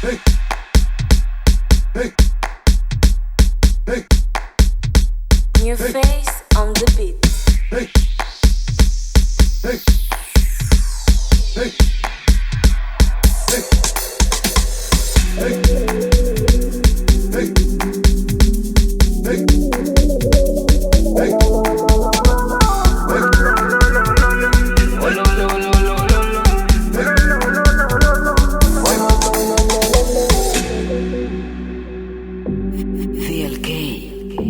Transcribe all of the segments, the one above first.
New face on the beat.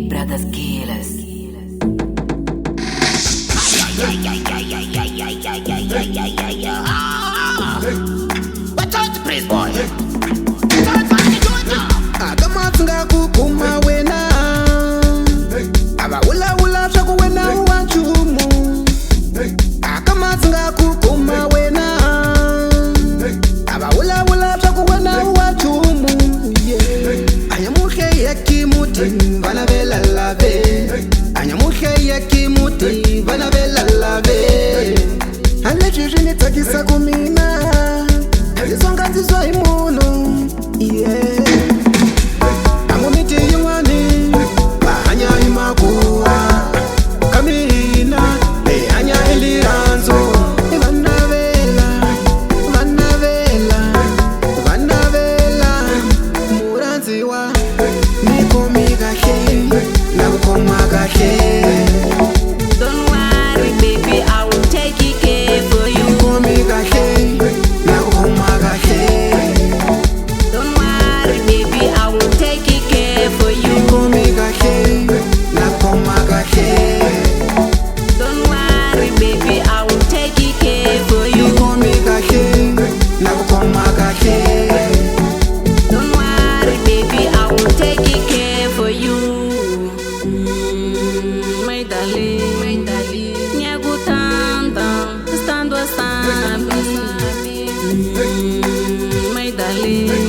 Brothers killers. Watch out, Prizy boy. Watch out for the jota. Akamatsunga kukuma wena ava ula swaku wena wanchumu. Akamatsunga kukuma wena ava ula swaku wena wanchumu. Anyamuhe yakimuti vanavela lave. Anyamuhe yakimuti vanavela lave. Alechi zvinitsakisa kumina ndizonga nzizwa imuno. Amomiti yingwani bahanya imakuwa kamina behanya iliranzo. Vanavela muranziwa nikomi kahle nakukoma kahle. Don't worry, baby, I will take care for you. Nikomi kahle nakukoma kahle. Don't worry, baby, I will take care for you. Nikomi kahle nakukoma kahle. Don't worry, baby, I will take care for you. Nikomi kahle nakukoma kahle. Don't worry, baby, I will take care for you. My darling, nyakutanda, stando asami. My darling.